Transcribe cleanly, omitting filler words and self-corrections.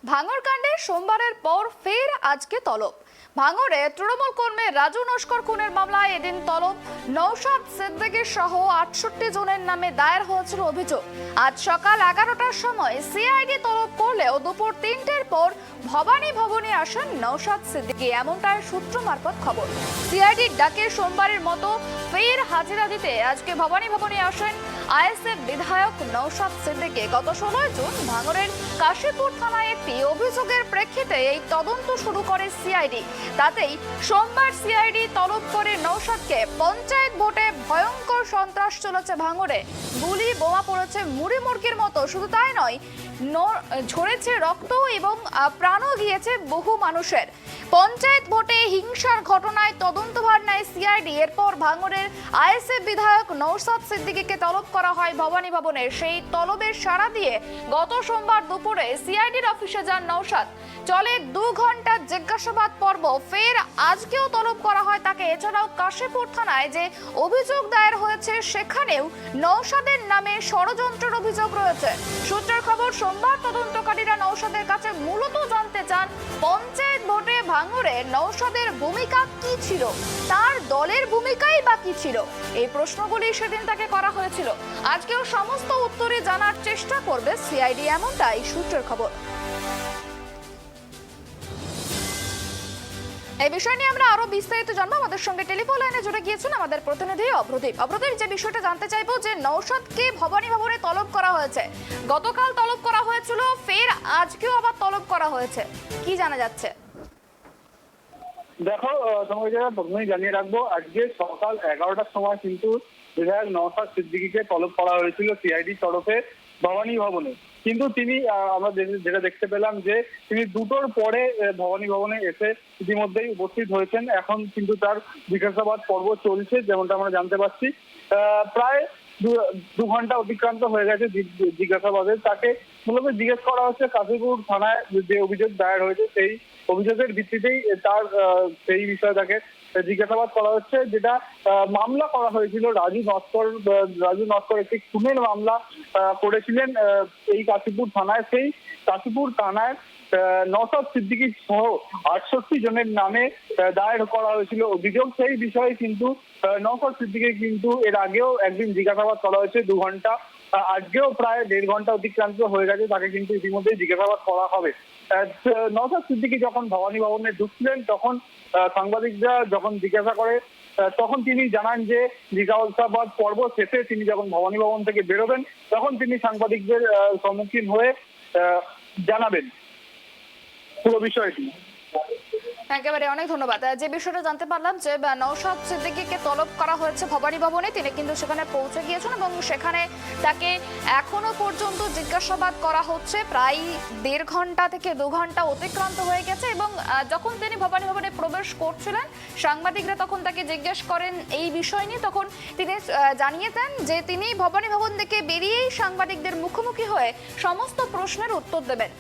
ভাঙড় কাণ্ডে সোমবারের পর ফের আজকে তলব। ভাঙড়ে তৃণমূল কর্মী রাজু নস্কর খুনের মামলায় এদিন তলব। নওশাদ সিদ্দিকী সহ ৬৮ জনের নামে দায়ের হয়েছিল অভিযোগ। আজ সকাল ১১টার সময় সিআইডি তলব করলেও দুপুর ৩টের পর ভবানী ভবনে আসেন নওশাদ সিদ্দিকী, এমনটাই সূত্র মারফত খবর। সিআইডির ডাকে সোমবারের মতো ফের হাজিরা দিতে আজকে ভবানী ভবনে আসেন আইএসএফ বিধায়ক নওশাদ সিদ্দিকী। গত ১৬ জুন ভাঙড়ের কাশীপুর থানায় একটি অভিযোগের প্রেক্ষিতে এই তদন্ত শুরু করে সিআইডি। তাতেই সোমবার সিআইডি তলব করে নওশাদকে। পঞ্চায়েত ভোটে ভয়ঙ্কর সন্ত্রাস চলেছে ভাঙড়ে, গুলি বোমা পড়েছে মুড়ি মুরগির মতো। শুধু তাই নয়, ঝরেছে রক্ত এবং প্রাণও গিয়েছে বহু মানুষের। পঞ্চায়েত ভোটে হিংসার ঘটনায় তদন্তভার নেয় সিআইডি। এরপর ভাঙড়ের আইএসএফ বিধায়ক নওশাদ সিদ্দিকীকে তলব করা হয় ভবানী ভবনে। সেই তলবের সাড়া দিয়ে গত সোমবার দুপুরে সিআইডির অফিসে যান নওশাদ। চলে ২ ঘন্টার জিজ্ঞাসাবাদ পর্ব। ফের আজকেও তলব করা হয় তাকে। এছাড়াও কাশীপুর থানায় যে অভিযোগ দায়ের হয়েছে সেখানেও নওশাদের নামে ষড়যন্ত্রের অভিযোগ রয়েছে। সূত্রের খবর, সোমবার তদন্তকারীরা নওশাদের কাছে মূলত জানতে চান পঞ্চায়েত ভোটে ভাঙড়ে নওশাদের ভূমিকা কি ছিল, তার দলের ভূমিকাই বা কি ছিল। এই প্রশ্নগুলি সেদিন তাকে করা হয়েছিল। আজকেও সমস্ত উত্তরই জানার চেষ্টা করবে সিআইডি, এমনটাই সূত্রের খবর। এই বিষয় নিয়ে আমরা আরো বিস্তারিত জানবো। আমাদের সঙ্গে টেলিফোন লাইনে জুড়ে গিয়েছেন আমাদের প্রতিনিধি অভ্রদীপ। অভ্রদীপ, যে বিষয়টা জানতে চাইবো যে নওশাদকে ভবানী ভবনে তলব করা হয়েছে, গতকাল তলব করা হয়েছিল, ফের আজকেও আবার তলব করা হয়েছে, কি জানা যাচ্ছে? দেখো, তোমাকে যেটা প্রথমেই জানিয়ে রাখবো, আজকে সকাল ১১টার সময় কিন্তু বিধায়ক নওশাদ সিদ্দিকীকে তলব করা হয়েছিল সিআইডির তরফে ভবানী ভবনে। কিন্তু তিনি, আমরা যেটা দেখতে পেলাম যে তিনি ২টোর পরে ভবানী ভবনে এসে ইতিমধ্যেই উপস্থিত হয়েছেন। এখন কিন্তু তার জিজ্ঞাসাবাদ পর্ব চলছে, যেমনটা আমরা জানতে পারছি। প্রায় ২ ঘন্টা অতিক্রান্ত হয়ে গেছে জিজ্ঞাসাবাদে। তাকে মূলত জিজ্ঞেস করা হচ্ছে কাশীপুর থানায় যে অভিযোগ দায়ের হয়েছে, সেই অভিযোগের ভিত্তিতেই তার সেই বিষয়ে তাকে জিজ্ঞাসাবাদ করা হচ্ছে। যেটা মামলা করা হয়েছিল রাজু নস্কর একটি খুনের মামলা করেছিলেন এই কাশীপুর থানায়। সেই কাশীপুর থানায় নওশাদ সিদ্দিকী সহ ৬৮ জনের নামে দায়ের করা হয়েছিল অভিযোগ। সেই বিষয়ে কিন্তু নওশাদ সিদ্দিকী কিন্তু এর আগেও একদিন জিজ্ঞাসাবাদ করা হয়েছে ২ ঘন্টা। আজকেও প্রায় ১.৫ ঘন্টা অতিক্রান্ত হয়ে গেছে, তাকে কিন্তু ইতিমধ্যেই জিজ্ঞাসাবাদ করা হবে। নওশাদ সিদ্দিকী যখন ভবানী ভবনে ঢুকছিলেন তখন সাংবাদিকরা যখন জিজ্ঞাসা করে তখন তিনি জানান যে জিজ্ঞাসাবাদ পর্ব শেষে তিনি যখন ভবানী ভবন থেকে বেরোবেন তখন তিনি সাংবাদিকদের সম্মুখীন হয়ে জানাবেন পুরো বিষয়টি। একেবারে অনেক ধন্যবাদ। যে বিষয়টা জানতে পারলাম যে নওশাদ সিদ্দিকীকে তলব করা হয়েছে ভবানী ভবনে, তিনি কিন্তু সেখানে পৌঁছে গিয়েছেন এবং সেখানে তাকে এখনো পর্যন্ত জিজ্ঞাসাবাদ করা হচ্ছে। প্রায় ১.৫ ঘন্টা থেকে ২ ঘন্টা অতিক্রান্ত হয়ে গেছে এবং যখন তিনি ভবানী ভবনে প্রবেশ করছিলেন সাংবাদিকরা তখন তাকে জিজ্ঞেস করেন এই বিষয় নিয়ে। তখন তিনি জানিয়েছেন যে তিনি ভবানী ভবন থেকে বেরিয়েই সাংবাদিকদের মুখোমুখি হয়ে সমস্ত প্রশ্নের উত্তর দেবেন।